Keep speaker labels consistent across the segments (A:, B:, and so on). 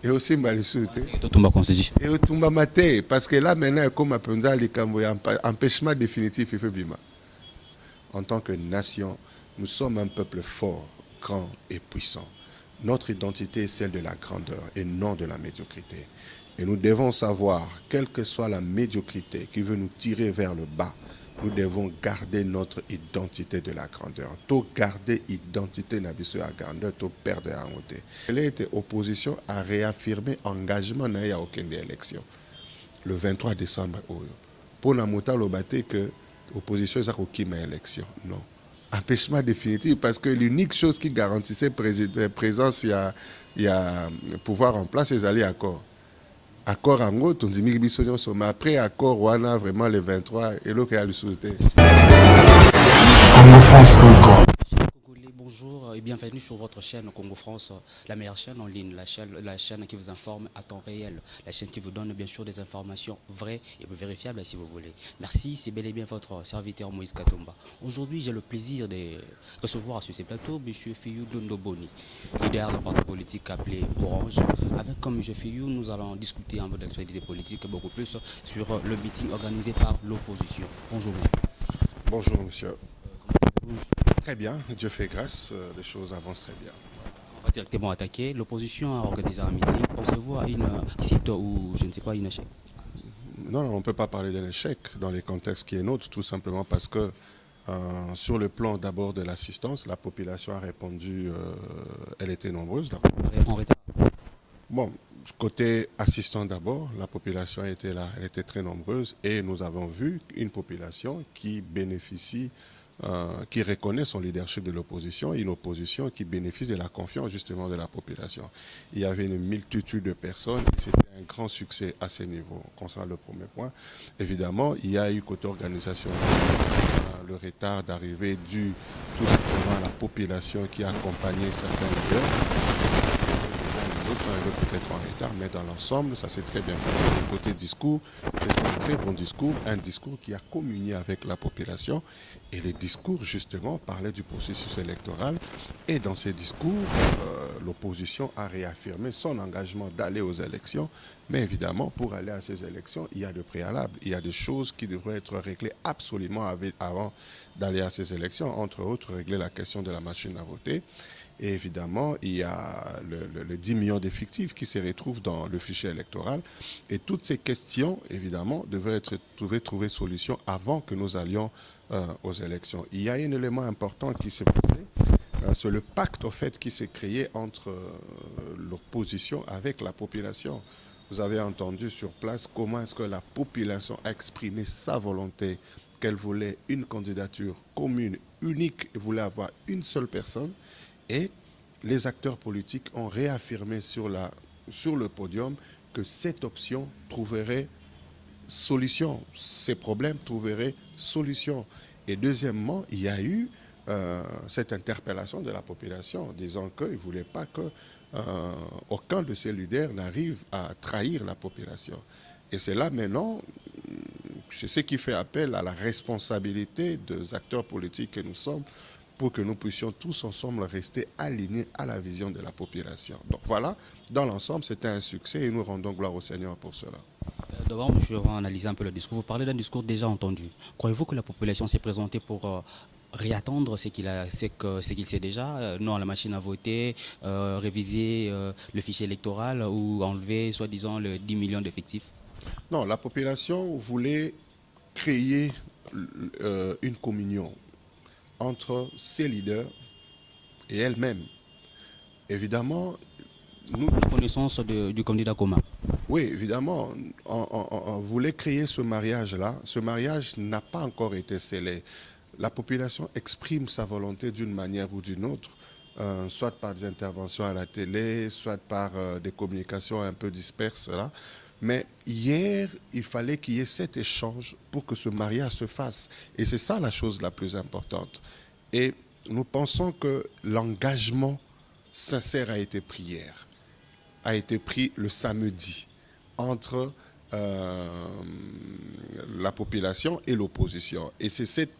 A: Et aussi Malisuté.
B: Totumba constitution.
A: Et Otumba Mate, parce que là maintenant, comme à Penza, empêchement définitif, il fait bima. En tant que nation, nous sommes un peuple fort, grand et puissant. Notre identité est celle de la grandeur et non de la médiocrité. Et nous devons savoir, quelle que soit la médiocrité qui veut nous tirer vers le bas, nous devons garder notre identité de la grandeur. Tout garder l'identité de la grandeur, tout perdre en côté. Elle a été opposition à réaffirmer engagement dans aucune élection. Le 23 décembre, pour la mota l'obate que l'opposition est aucune élection. Non. Empêchement définitif, parce que l'unique chose qui garantissait présence, il y a pouvoir en place, c'est les accords. Accord en gros, on dit mais après accord, on a vraiment le 23 et l'autre qui a le sauté.
B: Bonjour et bienvenue sur votre chaîne Congo France, la meilleure chaîne en ligne, la chaîne qui vous informe à temps réel, la chaîne qui vous donne bien sûr des informations vraies et vérifiables si vous voulez. Merci, c'est bel et bien votre serviteur Moïse Katumba. Aujourd'hui, j'ai le plaisir de recevoir sur ces plateaux M. Fiyou Dondoboni, leader d'un parti politique appelé Orange. Avec comme M. Fiyou, nous allons discuter en mode d'actualité politique beaucoup plus sur le meeting organisé par l'opposition. Bonjour monsieur.
A: Bonjour monsieur. Très bien, Dieu fait grâce, les choses avancent très bien.
B: On va directement attaquer. L'opposition a organisé un meeting. Pensez-vous à une site ou je ne sais pas, une échec?
A: Non, on ne peut pas parler d'un échec dans les contextes qui est nôtre, tout simplement parce que sur le plan d'abord de l'assistance, la population a répondu, elle était nombreuse. Bon, côté assistant d'abord, la population était là, elle était très nombreuse et nous avons vu une population qui bénéficie qui reconnaît son leadership de l'opposition, une opposition qui bénéficie de la confiance justement de la population. Il y avait une multitude de personnes et c'était un grand succès à ce niveau. Concernant le premier point, évidemment, il y a eu côté organisation le retard d'arrivée dû tout simplement à la population qui a accompagné certains leaders. Peut-être en retard, mais dans l'ensemble, ça s'est très bien passé. Côté discours, c'est un très bon discours, un discours qui a communié avec la population. Et les discours, justement, parlaient du processus électoral. Et dans ces discours, l'opposition a réaffirmé son engagement d'aller aux élections. Mais évidemment, pour aller à ces élections, il y a des préalables. Il y a des choses qui devraient être réglées absolument avant d'aller à ces élections. Entre autres, régler la question de la machine à voter. Et évidemment, il y a le 10 millions d'effectifs qui se retrouvent dans le fichier électoral. Et toutes ces questions, évidemment, devraient trouver solution avant que nous allions aux élections. Il y a un élément important qui s'est passé. C'est le pacte, au fait, qui s'est créé entre l'opposition avec la population. Vous avez entendu sur place comment est-ce que la population a exprimé sa volonté, qu'elle voulait une candidature commune, unique, et voulait avoir une seule personne. Et les acteurs politiques ont réaffirmé sur le podium que cette option trouverait solution, ces problèmes trouveraient solution. Et deuxièmement, il y a eu cette interpellation de la population disant qu'ils ne voulaient pas qu'aucun de ces leaders n'arrive à trahir la population. Et c'est là maintenant, c'est ce qui fait appel à la responsabilité des acteurs politiques que nous sommes pour que nous puissions tous ensemble rester alignés à la vision de la population. Donc voilà, dans l'ensemble, c'était un succès et nous rendons gloire au Seigneur pour cela.
B: D'abord, monsieur, on va analyser un peu le discours. Vous parlez d'un discours déjà entendu. Croyez-vous que la population s'est présentée pour réattendre ce qu'il sait déjà, non à la machine à voter, réviser le fichier électoral ou enlever, soi-disant, le 10 millions d'effectifs?
A: Non, la population voulait créer une communion entre ses leaders et elle-même. Évidemment,
B: nous... La connaissance du candidat commun.
A: Oui, évidemment, on voulait créer ce mariage-là. Ce mariage n'a pas encore été scellé. La population exprime sa volonté d'une manière ou d'une autre, soit par des interventions à la télé, soit par des communications un peu disperses, là. Mais hier, il fallait qu'il y ait cet échange pour que ce mariage se fasse. Et c'est ça la chose la plus importante. Et nous pensons que l'engagement sincère a été pris hier, a été pris le samedi entre la population et l'opposition. Et c'est cet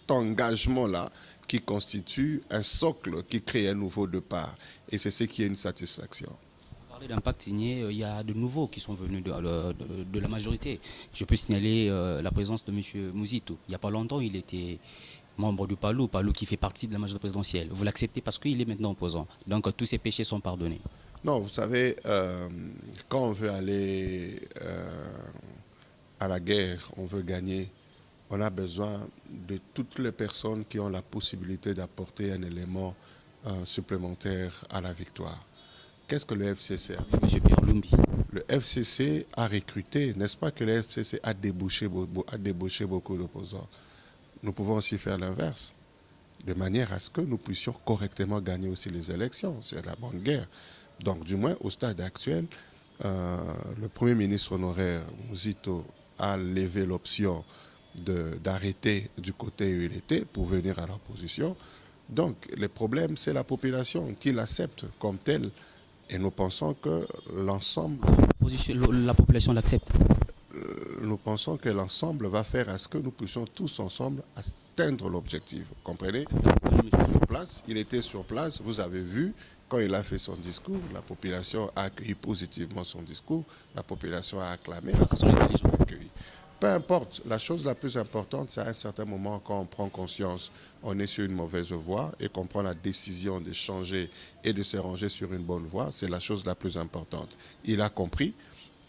A: engagement-là qui constitue un socle qui crée un nouveau départ. Et c'est ce qui est une satisfaction.
B: Parler d'impact signé, il y a de nouveaux qui sont venus de la majorité. Je peux signaler la présence de M. Mouzito. Il n'y a pas longtemps, il était membre du Palou qui fait partie de la majorité présidentielle. Vous l'acceptez parce qu'il est maintenant opposant. Donc tous ses péchés sont pardonnés.
A: Non, vous savez, quand on veut aller à la guerre, on veut gagner, on a besoin de toutes les personnes qui ont la possibilité d'apporter un élément supplémentaire à la victoire. Qu'est-ce que le FCC a fait?
B: M. Pierre Lumbi.
A: Le FCC a recruté, n'est-ce pas que le FCC a débauché beaucoup d'opposants? Nous pouvons aussi faire l'inverse, de manière à ce que nous puissions correctement gagner aussi les élections. C'est la bonne guerre. Donc, du moins, au stade actuel, le Premier ministre honoraire, Mouzito, a levé l'option d'arrêter du côté où il était pour venir à l'opposition. Donc, le problème, c'est la population qui l'accepte comme telle. Et nous pensons que l'ensemble...
B: La population l'accepte.
A: Nous pensons que l'ensemble va faire à ce que nous puissions tous ensemble atteindre l'objectif. Vous comprenez? Sur place, il était sur place, vous avez vu, quand il a fait son discours, la population a accueilli positivement son discours, la population a acclamé,
B: Ça son intelligence.
A: Peu importe, la chose la plus importante, c'est à un certain moment quand on prend conscience, on est sur une mauvaise voie et qu'on prend la décision de changer et de se ranger sur une bonne voie, c'est la chose la plus importante. Il a compris,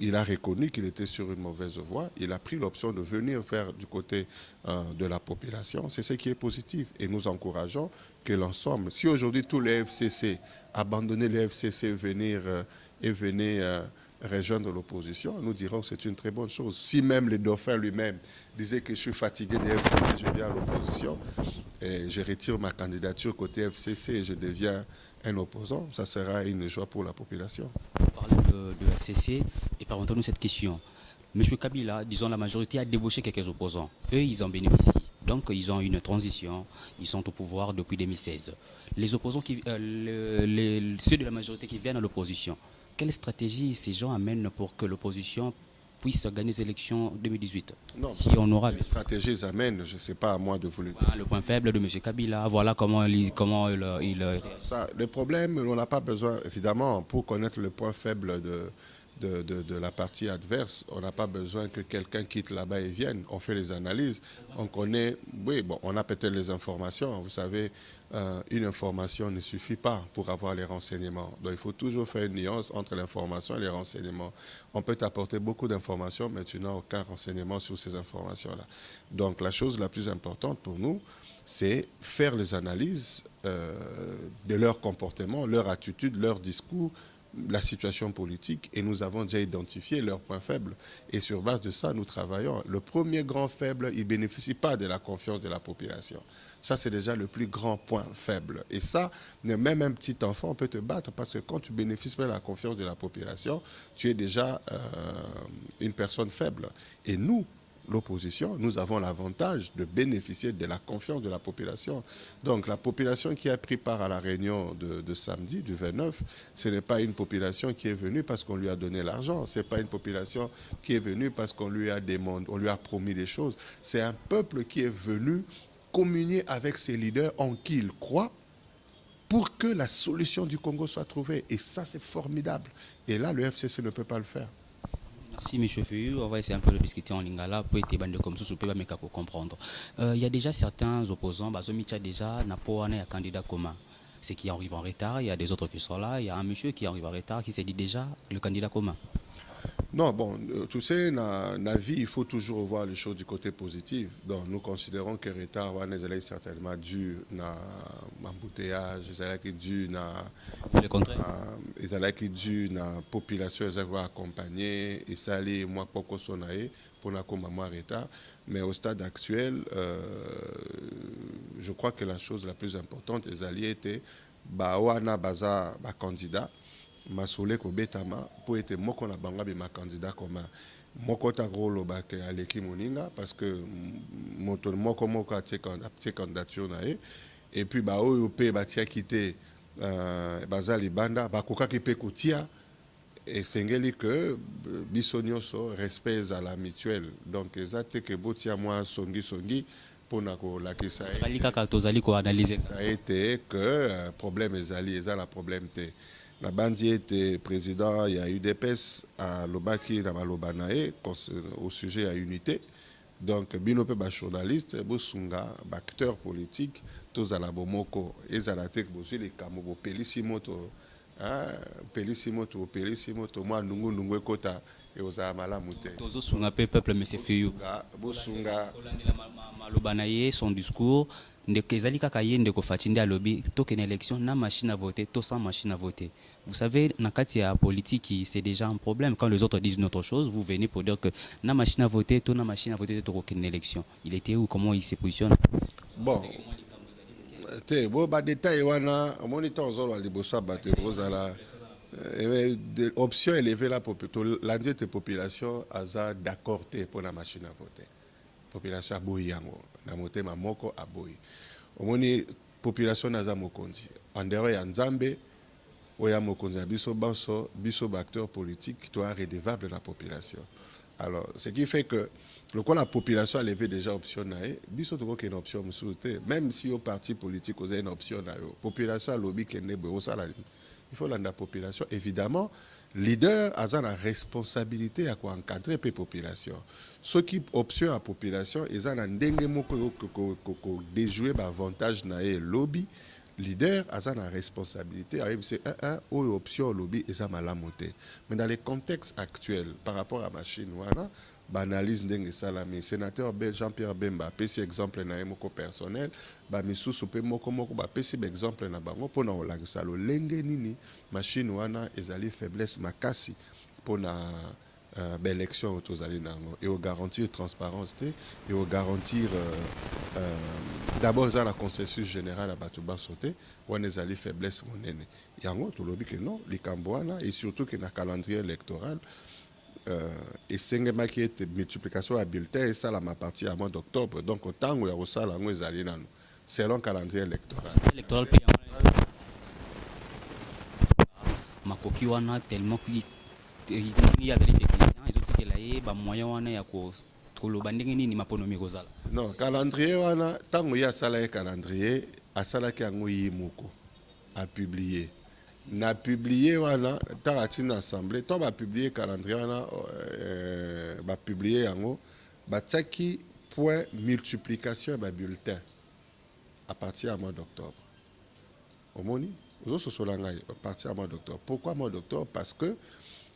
A: il a reconnu qu'il était sur une mauvaise voie, il a pris l'option de venir faire du côté de la population, c'est ce qui est positif et nous encourageons que l'ensemble, si aujourd'hui tous les FCC, abandonner les FCC et venir rejoindre l'opposition, nous dirons que c'est une très bonne chose. Si même le dauphin lui-même disait que je suis fatigué des FCC, je viens à l'opposition, et je retire ma candidature côté FCC et je deviens un opposant, ça sera une joie pour la population.
B: Vous parlez de FCC et permettez-nous cette question. M. Kabila, disons la majorité a débauché quelques opposants. Eux, ils en bénéficient. Donc, ils ont une transition. Ils sont au pouvoir depuis 2016. Les opposants, ceux de la majorité qui viennent à l'opposition, quelle stratégie ces gens amènent pour que l'opposition puisse gagner les élections 2018?
A: Non,
B: si on aura
A: les stratégies amènent, je ne sais pas à moi de vous le dire.
B: Voilà le point faible de M. Kabila, voilà comment il
A: Ça, le problème, on n'a pas besoin, évidemment, pour connaître le point faible de la partie adverse, on n'a pas besoin que quelqu'un quitte là-bas et vienne. On fait les analyses, on connaît, oui, bon, on a peut-être les informations. Vous savez, une information ne suffit pas pour avoir les renseignements. Donc il faut toujours faire une nuance entre l'information et les renseignements. On peut apporter beaucoup d'informations, mais tu n'as aucun renseignement sur ces informations-là. Donc la chose la plus importante pour nous, c'est faire les analyses de leur comportement, leur attitude, leur discours, la situation politique, et nous avons déjà identifié leurs points faibles. Et sur base de ça, nous travaillons. Le premier grand faible, il ne bénéficie pas de la confiance de la population. Ça, c'est déjà le plus grand point faible. Et ça, même un petit enfant peut te battre parce que quand tu bénéficies pas de la confiance de la population, tu es déjà une personne faible. Et nous, l'opposition, nous avons l'avantage de bénéficier de la confiance de la population. Donc la population qui a pris part à la réunion de samedi, du 29, ce n'est pas une population qui est venue parce qu'on lui a donné l'argent. Ce n'est pas une population qui est venue parce qu'on lui a demandé, on lui a promis des choses. C'est un peuple qui est venu communier avec ses leaders en qui il croit pour que la solution du Congo soit trouvée. Et ça, c'est formidable. Et là, le FCC ne peut pas le faire.
B: Merci M. Feuillu, on va essayer un peu de discuter en lingala pour être bande comme ça, pour me comprendre. Il y a déjà certains opposants, Bazomicha déjà n'a pas un candidat commun. Ceux qui arrivent en retard, il y a des autres qui sont là, il y a un monsieur qui arrive en retard qui s'est dit déjà le candidat commun.
A: Non, bon, tu sais, dans la vie, il faut toujours voir les choses du côté positif. Donc, nous considérons que le retard est certainement dû à l'embouteillage, dû
B: le contraire.
A: dû à la population qui va accompagner, et ça, moi, pour sonae pour la retard. Mais au stade actuel, je crois que la chose la plus importante, les alliés étaient, Bawana Baza, candidat. Masole ko betama pour être moko na banga be ma candidat commun moko ta gros ba ke aleki moninga parce que moto moko a tie candidature na et puis ba oyo pe ba tia quitté bazali banda ba koka ki pe kotia et sengeli que biso nyonso respect à la mutuelle donc ezate que botia moi songi pour na ko la kisa
B: ça a été que problème
A: ezali que problème ezali eza la problème te. La bandi était président, il y a eu des UDPS à Lobaki, à Lobanae, au sujet à unité. Donc, binope ba journaliste, bosunga, acteur politique, tous à la bomoko, et à la tête, les kamobo, pelissimoto, pelissimoto, moi, nungu, kota, et aux amala mouté.
B: Tous sunga peuple, mais c'est fuyou.
A: Bosunga.
B: Malobanaye, son discours, Ndezali kakaye ndeko fatinde à lobby, token élection, na machine à voter, to sans machine à voter. Vous savez, dans la politique, c'est déjà un problème. Quand les autres disent une autre chose, vous venez pour dire que na machine à voter, to na machine à voter, to aucune élection. Il était où, comment il se positionne?
A: Bon. Bon, bah détail wana, moniteur en zone libosa batte rosala. Option élevée la population a d'accord pour la machine à voter. Population aboyango. Na motema moko aboyi omoni population naza mokonzi en dehors ya nzambe oya mokonzi ya biso banso biso acteur politique toi redevable la population. Alors ce qui fait que la population a levé déjà option nae biso toko une option msouté même si au parti politique vous avez une option na yo population lobby kende bo sala il faut la population évidemment leader a la responsabilité à encadrer la population. Ce qui option à la population, ils ont un déjouer l'avantage na lobby. Leader a la responsabilité. C'est un option lobby et ça m'a la montée. Mais dans les contextes actuels, par rapport à la machine, voilà, analyse ndenge salami sénateur Jean-Pierre Bemba pesi exemple na yemoko personnel ba misusu pe moko ba pesi exemple na bango pona olakisa lo lenge nini machine wana ezali faiblesse makasi pona élection autozali nango et au garantir transparence et au garantir d'abord ça la consensus général à batuba sauté wana ezali faiblesse monene yango to lobi que non likambo wana et surtout que na calendrier électoral et c'est qui est multiplication à bulletin et ça la ma partie à mois d'octobre donc autant où il y a ça là selon calendrier électoral
B: makoki wana tellement il y a des techniciens ils ont dit que là ba moyen wana ya ko koloba ndenge nini maponomi kozala
A: non calendrier wana tango ya sala calendrier a sala ki yango yimoko a publier na publié wana taratina assemblée to ba publier calendrier wana ba publier yango ba tsaki point multiplication ba bulletin à partir du mois d'octobre omoni ozo solanga à partir du mois d'octobre pourquoi mois d'octobre parce que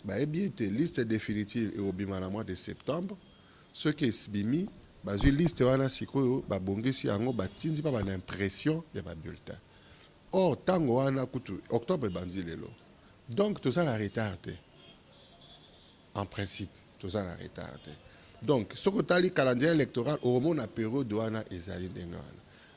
A: ba ebité liste définitive et au bima na mois de septembre ce qui est bimi ba liste wana sikoyo ba bongisi yango ba tindi pa ba impression ya ba bulletin. Or, tango wana kutu octobre bandi lelo. Donc tout ça la retardé. En principe, tout ça la retardé. Donc ce que tali calendrier électoral au moment na période wana ezali ndengana.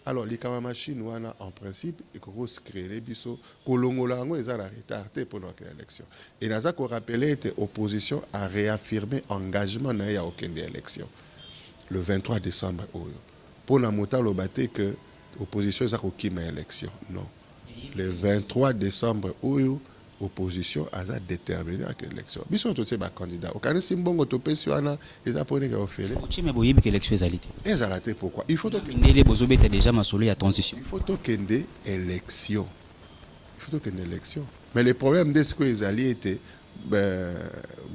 A: Alors les kama machine wana en principe et ko créer biso kolongola ngo ezala retardé pour notre élection. Et naza ko rappeler était opposition a réaffirmé engagement na ya aucune élection le 23 décembre pour la mota lobate que opposition za ko kima élection. Non. Le 23 décembre, l'opposition a déterminé à l'élection. Ils sont tous les candidats. Au Canada, si bon topé sur Anna, ils apprenaient qu'ils ont fait.
B: L'élection est allée.
A: Ils ont été pourquoi? Il faut que
B: les bozobé étaient déjà masolé à transition.
A: Il faut qu'il y ait une élection. Il faut qu'il y ait une élection. Mais le problème de ce que les alliés étaient,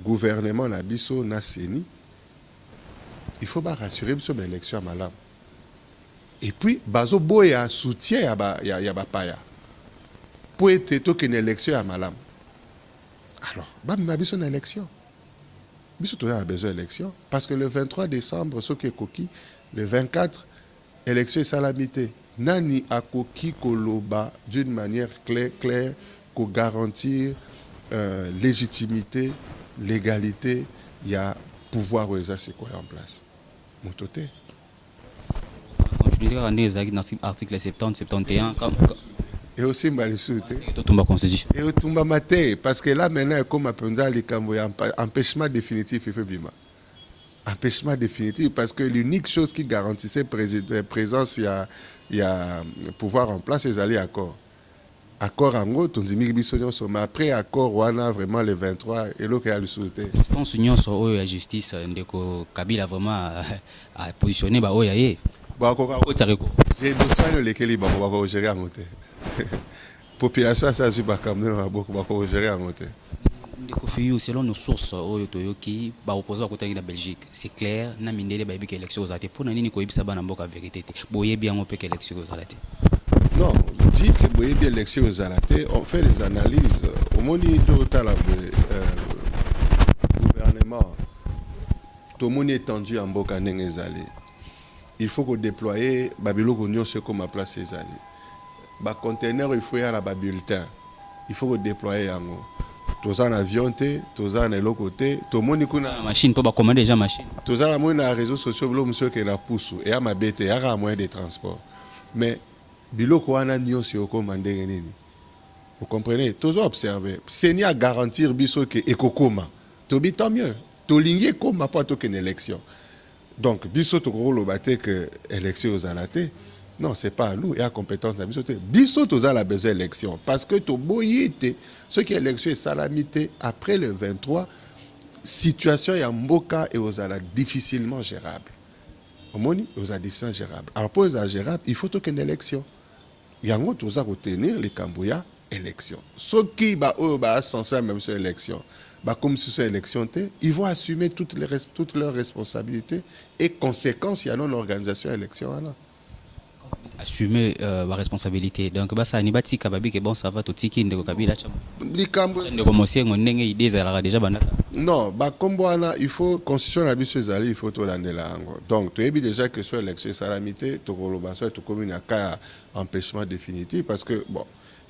A: gouvernement Nabiso Nasseni, il faut pas rassurer sur l'élection à Malam. Et puis, Bazo Boya soutient à Bapaya. Pour être une élection à Malam. Alors, il y a une élection. Il y a besoin d'élection. Parce que le 23 décembre, ce qui est coquille, le 24, élection est salamité. Nani a coquille koloba d'une manière claire, pour garantir légitimité, légalité, il y a pouvoir c'est quoi en place. Mototé.
B: Continuer à dans l'article 70, 71,
A: et aussi Mbalisuté.
B: Et
A: au Tumba Maté, parce que là maintenant, comme à Penda, empêchement définitif, il faut bien. Empêchement définitif, parce que l'unique chose qui garantissait présence, il y a pouvoir en place, c'est les accords. Accord en gros, mais après accord, on a vraiment le 23 et l'autre a le souhaité.
B: L'instance union sur la justice, Kabila vraiment a positionné j'ai
A: besoin de lesquels ils vont gérer en côté. population ça su ba kamne na beaucoup ba ko gérer en côté.
B: Ndeko Fiyu, selon nos sources oyo toyoki ba opposant côté de la Belgique, c'est clair na mindele ba yebika élection ozate pour nani ko yebisa bana mboka vérité te. Boyebi yango pe élection ozalate.
A: Non, on dit que boyebi élection ozalate, on fait des analyses au moni total gouvernement. Tout le monde est tendu en mboka ndenge ezali. Il faut qu'on déploie babiloko nyonso comme à place ezali. Ba conteneur il faut y avoir ba bulletin. Il faut qu'on déploie yango. Tous en avion, tous en eloko te, tout le monde kuna
B: machine pour commander déjà machine.
A: Tous en la na réseaux sociaux blo monsieur qui na pousse et à ma bête et à moyen de transport. Mais biloko wana nyonso yo commander nini. Vous comprenez? Tous observer. C'est ni à garantir biso que ekokoma. To bi tant mieux. To lingé comme pas to qu'une élection. Donc biso to ko lo baté que élection aux alaté. Non, c'est pas à nous et à compétence de Bissot. Bissot aux la besoin d'élection. Parce que tu boyité, ce qui est élection est salamité après le 23, situation est en Mboka et aux ala difficilement gérable. Au moni, aux ala difficilement gérable. Alors pour les gérable, il faut qu'il y ait une élection. Il y a un autre à retenir les Cambouya élection. Ceux qui ba censé même sur l'élection, comme sur cette élection, ils vont assumer toutes leurs responsabilités et conséquences, il y a une organisation élection.
B: Assumer la responsabilité. Donc ça ni bati kababi que bon ça va tout tiki ndeko kabila chama. Ndeko mosengo ndenge idée za déjà bandaka.
A: Non, komboana il faut constitution la biso ezali il faut to landela ngo. Donc tu es déjà que sur élection salamité to koloba so to commune aka empêchement définitif parce que bon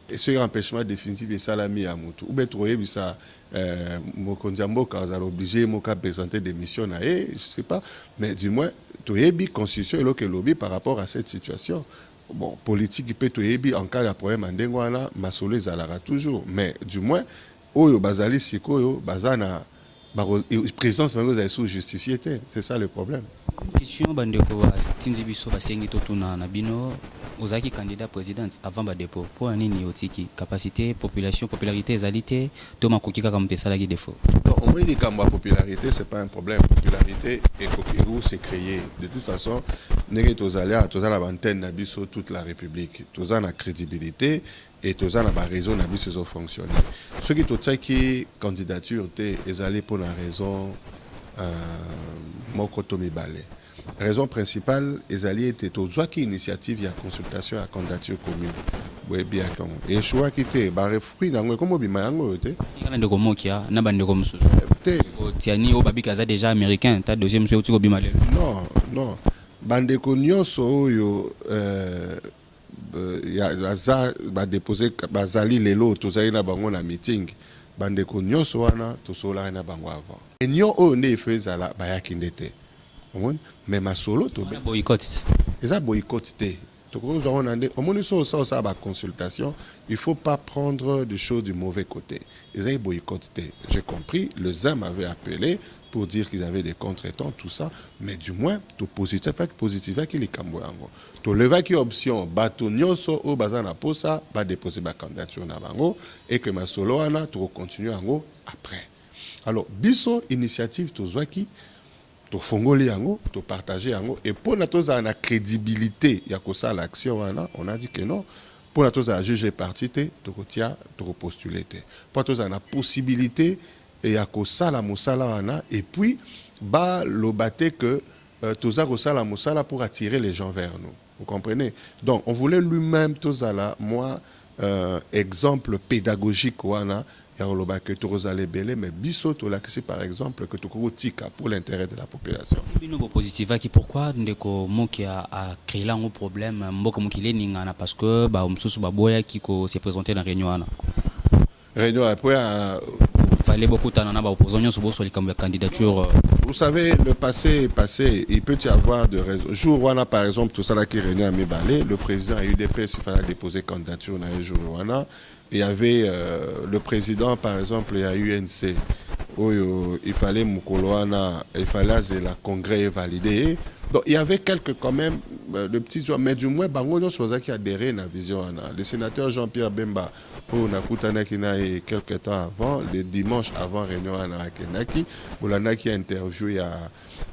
A: et ce empêchement définitif est salami à mutu. Ou bien tu es ça mokonzambo quand ça obligé moka présenter des missions na je sais pas mais du moins tu es constitution et que lobby par rapport à cette situation. Bon, politique peut être en cas de problème en dengwana, masolo zalara toujours. Mais du moins, oyo bazali sikoyo bazana présence même sous justifié. C'est ça le problème.
B: Une question bandeko ba tinzi biso ba sengi totuna na bino ozaki candidat président avant ba dépôt pour nini otiki capacité population popularité ezalité to makoki kaka mtesala ki défaut.
A: Au moins les cambouis popularité c'est pas un problème, popularité et Kokirou c'est créé. De toute façon, négé tozalia tozala antenne na biso toute la République, tozana crédibilité et tozana ba raison na biso zo fonctionner. Ceux qui totaki candidature té ezali pour la raison Mokotomi Balé. Raison principale, les alliés étaient au droit qui initiative il y a consultation à candidature commune. Oui bien comme et choix qui était barré fruit dans comme bimango était.
B: Il y a des gomokia na bande comme sous. Tiani au babi kaza déjà américain, ta deuxième chose au bimalé.
A: Non. Bande konyoso yo ya za ba déposer bazali lelo tozali na bango na meeting. Bande konyoso wana to sola na bango avant. Et nyo o ne faisait la bayakindete. Mais ma solo to
B: boycott.
A: Et ça boycott té. Au moins ça ba consultation, il faut pas prendre des choses du mauvais côté. Ils ont boycotté. J'ai compris, le ZAM m'avait appelé pour dire qu'ils avaient des contretemps, tout ça, mais du moins tout positif qui les Cambouango. Tout le qui option bateau nyonso au bazana posa ba déposer ma candidature na bango et que ma solo ana tout continue ango après. Alors biso initiative to zwaki to fongoli yango, to partager yango et pour na toza na crédibilité ya ko ça l'action on a dit que non. Pour na toza juger parti te to kotia to postuler te. Pour toza na possibilité et ya ko sala musala wana et puis ba lobaté que toza ko sala musala pour attirer les gens vers nous. Vous comprenez? Donc on voulait lui-même toza là moi exemple pédagogique wana ya loba que tu rosale belé mais biso to l'accès par exemple que tu tika pour l'intérêt de la population.
B: Bino positiva qui pourquoi ndeko moki a créé là un problème mboko mokile ningana parce que ba msusu ba boya qui ko s'est présenté dans réunion ana.
A: Réunion après
B: fallait beaucoup d'anana ba opposants sur bosso les candidature.
A: Vous savez le passé est passé, il peut y avoir de raisons. Jour wana par exemple tout ça là qui réunion à Mibalé, le président a eu des UDPS il fallait déposer candidature dans un jour wana. Il y avait le président, par exemple, il y a UNC, où il fallait Mukoloana, il fallait que le congrès validé. Donc il y avait quelques quand même, de petits joueurs, mais du moins, Bango Sosa qui a adhéré à la vision. Le sénateur Jean-Pierre Bemba, on a Koutanaki quelques temps avant, le dimanche avant réunion à Narakenaki, où l'anaki a interviewé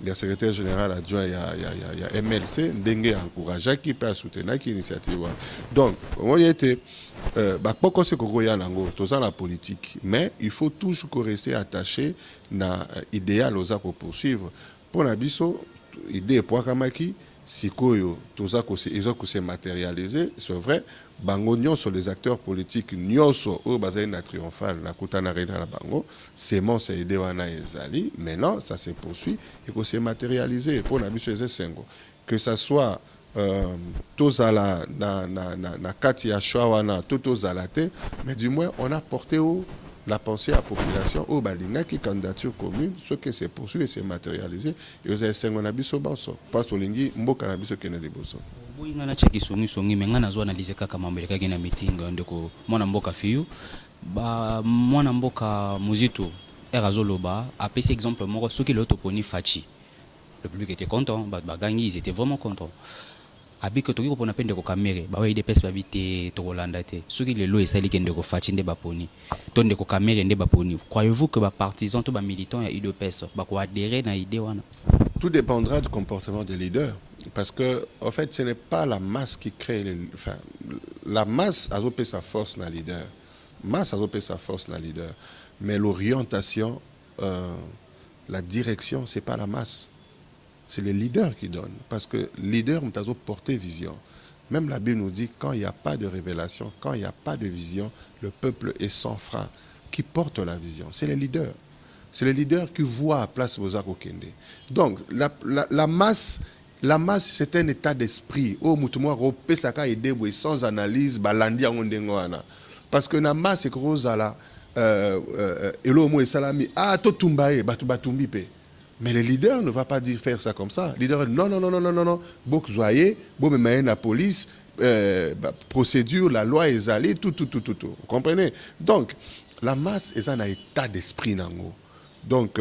A: le secrétaire général adjoint, il y a MLC, Ndengue encouragé qui peut soutenir l'initiative. Donc, on y était, pourquoi c'est qu'on a la politique, mais il faut toujours rester attaché à l'idéal aux pour poursuivre. Pour la biso, idée pour Kamaki, si koyo toza ko se matérialiser, c'est vrai. Bango nyonso les acteurs politiques nyonso au bazali na triomphal na kutana rena la bango, c'est mon c'est idée wana ezali. Maintenant ça se poursuit et que c'est matérialisé pour la biso sengo. Que ça soit tozala na kati ya shawana tozalate, mais du moins on a porté au la pensée à la population au balinga qui candidature commune ce que c'est poursuivi et c'est matérialisé et vous avez 5 ans biso baso pas solingi mboka na biso kena liboso
B: oui ngana cheki songi mais ngana zo analyser kaka mambo kaka na meeting ndeko mwana mboka fiyu ba mwana mboka muzito erazoloba apesi exemple moko soki le toponi fachi le public était content ba gangi ils étaient vraiment contents abiko toki kopona pende ko kamere ba wa IDPS ba bité to Rolanda te soki le lo esali kende ko fachi nde baponi to nde ko kamere nde baponi. Croyez-vous que ba partisans to ba militants ya IDPS ba ko adhérer na idée wana?
A: Tout dépendra du comportement des leaders parce que en fait ce n'est pas la masse qui crée la masse a opé sa force na leader. Masse a opé sa force na leader, mais l'orientation la direction c'est pas la masse. C'est les leaders qui donnent. Parce que leader, on a porté vision. Même la Bible nous dit, quand il n'y a pas de révélation, quand il n'y a pas de vision, le peuple est sans frein. Qui porte la vision? C'est les leaders. C'est les leaders qui voient à place Bozak Okende. Donc, la masse, c'est un état d'esprit. Oh, moutouma, ropé, saka, idée, sans analyse, balandi, angondengoana. Parce que la masse, c'est que Rosala, elo, mo, salami, ah, to tumbaye, batu batumbi, pe. Mais le leader ne va pas dire faire ça comme ça. Le leader dit non. Bok zoye, bon mais la police, procédure, la loi est allée, tout. Vous comprenez? Donc, la masse est un état d'esprit nango. Donc,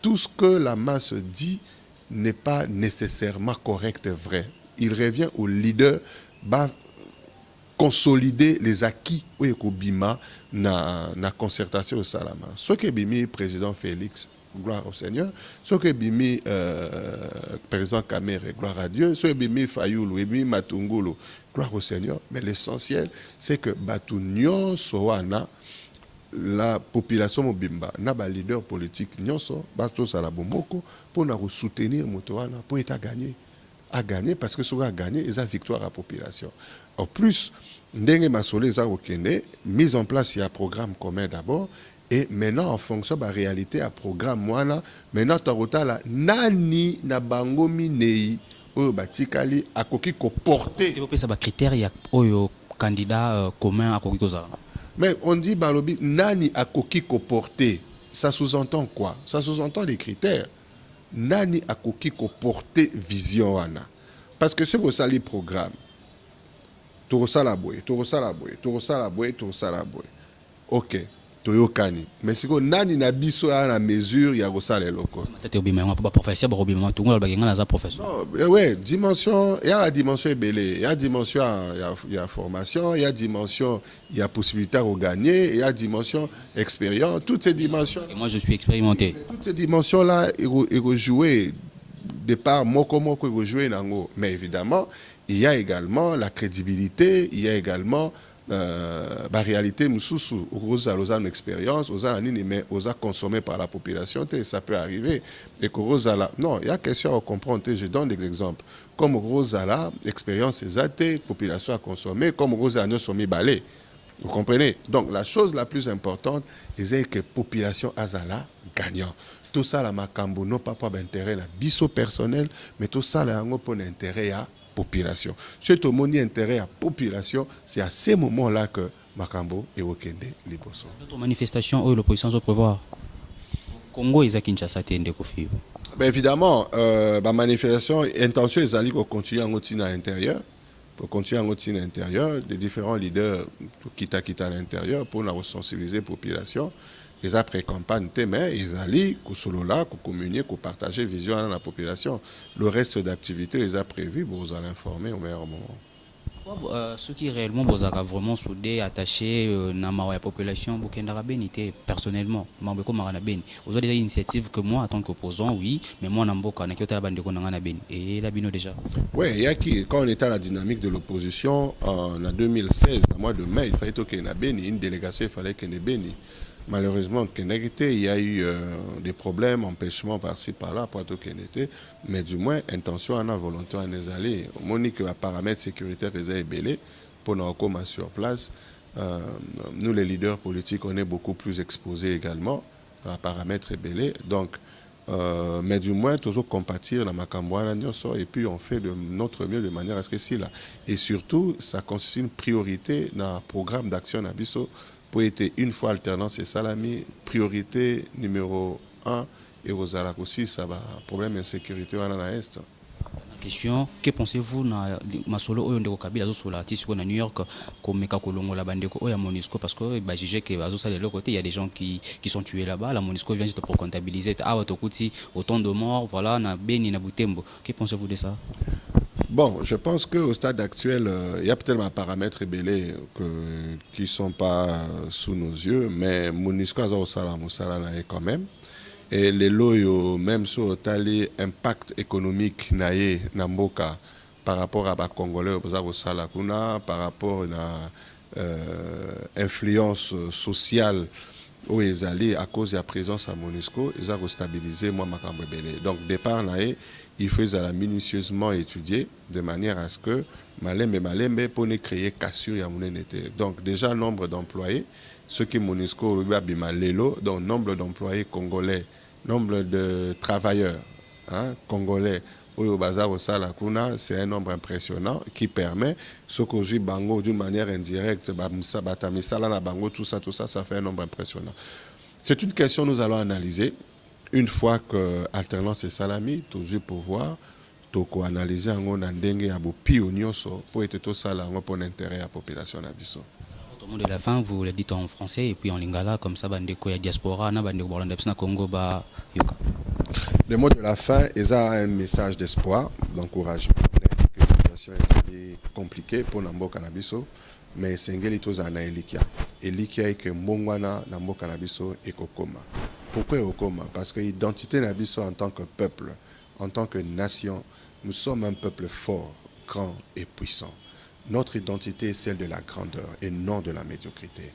A: tout ce que la masse dit n'est pas nécessairement correct et vrai. Il revient au leader bah, consolider les acquis au Bima na concertation au Salama. Ce que Bimi, président Félix, gloire au Seigneur. Ce que Bimi, président Kamere, gloire à Dieu. Ce que Bimi Fayoulou, Bimi Matungulu, gloire au Seigneur. Mais l'essentiel, c'est que Batunyon Sowana, la population Mobimba, n'a pas leader politique, Nyonso, Bastos à la Bomboko, pour nous soutenir Motoana, pour être à gagner, parce que ce qu'on a gagné, ils ont victoire à la population. En plus, Ndenge Masole Okene, mise en place, il y a un programme commun d'abord. Et maintenant, en fonction de la réalité, à programme, maintenant, tu as nani na bangomi nei oyo batikali akoki ko porter.
B: Tu peux ça critère ya oyo candidat commun akoki kozala.
A: Mais on dit balobi nani akoki ko porter. Ça sous-entend quoi? Ça sous-entend les critères. Nani akoki ko porter vision wana. Parce que ce que ça les programme. Torosala boy. OK. Toyokani. Mais si on nani na biso à la mesure il y a ça les locaux. Non, ouais, dimension, il y a la dimension belé, il y a dimension il y a formation, il y a dimension il y a possibilité de gagner, il y a dimension expérience, toutes ces dimensions.
B: Et moi je suis expérimenté.
A: Toutes ces dimensions là ils jouer départ moko ils jouer nango. Mais évidemment, il y a également la crédibilité, il y a également la réalité, aux une expérience, aux mais aux consommé par la population, ça peut arriver. Et que non, il y a question à comprendre. Je donne des exemples. Comme Rosala, expérience est population à consommer, comme Rosala ne sont mis balais. Vous comprenez? Donc la chose la plus importante, c'est que la population azala gagnant. Tout ça, la makambo, non pas pour intérêt la biso personnel, mais tout ça, là, pour l'intérêt à population. C'est au monde intérêt à population, c'est à ces moments-là que Makambo et Okende les bossons.
B: D'autres manifestations où l'opposition se prévoit. Congo et Kinshasa tende kofi.
A: Ben évidemment, la manifestation, intention est d'aller continuer à continuer à l'intérieur, pour continuer à continuer à l'intérieur, des différents leaders qui quittent à l'intérieur pour la sensibiliser la population. Ils ont pré-campagne, mais ils allaient communier, partager vision à la population. Le reste d'activités, ils ont prévu, vous allez informer au meilleur moment.
B: Ceux qui réellement vraiment soudés, attachés à la population, personnellement, vous avez des initiatives que moi, en tant qu'opposant, oui, mais moi, et la bino déjà.
A: Oui, il y a qui, quand on était à la dynamique de l'opposition, en 2016, au mois de mai, il fallait qu'il y ait une délégation, il fallait qu'il y ait Béni. Malheureusement, il y a eu des problèmes, empêchements par-ci, par-là, pour tout mais du moins, intention, on a volonté à nous aller. Monique, à paramètres sécuritaires, les belé pour nous recommencer sur place. Nous, les leaders politiques, on est beaucoup plus exposés également à paramètres belé. Donc, mais du moins, toujours compatir dans ma et puis on fait de notre mieux de manière à ce que c'est là. Et surtout, ça constitue une priorité dans le programme d'action Nabiso pour être une fois alternance et salami, priorité numéro 1 et aux Alak aussi, ça va, problème d'insécurité en Est.
B: Question, que pensez-vous na masolo oyo ndeko Kabila sur l'artiste na New York comme Mekakolongo la bandeko oya Monisco parce que bah jugé que azo ça de l'autre côté il y a des gens qui sont tués là-bas, la Monisco vient juste pour comptabiliser autant de morts, voilà na Beni na Butembo. Que pensez-vous de ça?
A: Bon, je pense qu'au stade actuel, il y a peut-être des paramètres ébélés qui ne sont pas sous nos yeux, mais Monisco a est quand même. Et les loyaux, même sur l'impact économique naïe Namboka par rapport à les Congolais, par rapport à l'influence sociale où ils allaient à cause de la présence à Monisco, ils ont stabilisé moi Makambo Belé. Donc départ naïe, il faut minutieusement étudier de manière à ce que Malembe pour ne créer cassure à mon été. Donc déjà nombre d'employés, ceux qui Monisco donc nombre d'employés congolais, nombre de travailleurs congolais au bazar au Salakuna, c'est un nombre impressionnant qui permet ce que j'ai bango d'une manière indirecte, tout ça, ça fait un nombre impressionnant. C'est une question que nous allons analyser. Une fois que alternance et salami, toujours pour voir, pour analyser en ndenge ya bopio nyonso pour être tout ça là pour l'intérêt de la population nabiso.
B: Au mot de la fin, vous le dites en français et puis en lingala comme ça bandeko ya diaspora na bandeko borlandepsna Congo ba yoka.
A: Le mot de la fin est un message d'espoir, d'encouragement. La situation est compliquée pour Namboka Nabiso, mais c'est un Elikia. Elikia est que Mongwana Namboka Nabiso est Kokoma. Pourquoi Okoma? Parce que l'identité Nabiso en tant que peuple, en tant que nation, nous sommes un peuple fort, grand et puissant. Notre identité est celle de la grandeur et non de la médiocrité.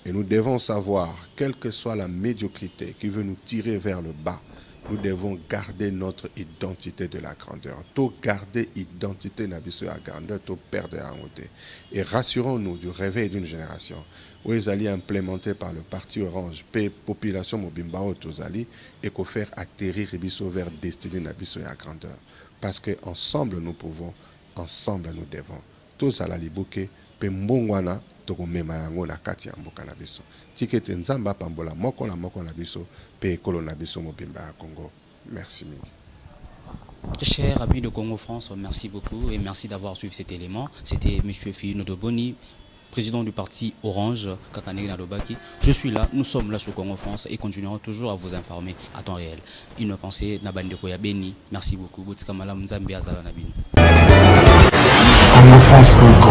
A: Et nous devons savoir, quelle que soit la médiocrité qui veut nous tirer vers le bas, nous devons garder notre identité de la grandeur. Tout garder l'identité de la grandeur, tout perdre la montée. Et rassurons-nous du réveil d'une génération où ils allaient implémenter par le parti Orange, population Mobimbao Tozali, et qu'on faire atterrir Ibiso vers destinée de la grandeur. Parce qu'ensemble nous pouvons, ensemble nous devons. Tous à la libouke, pe mbongwana, toko mema yango na kati ya mboka na biso. Tikete nzamba pambola moko na biso, pe ekolo na biso mobimba ya Congo. Merci mille.
B: Chers amis de Congo France, merci beaucoup et merci d'avoir suivi cet élément. C'était M. Fiyuno Doboni, président du parti Orange, Kakanegi Nalobaki. Je suis là, nous sommes là sur Congo France et continuerons toujours à vous informer à temps réel. Une pensée, Nabandeko ya Beni. Merci beaucoup. Congo France.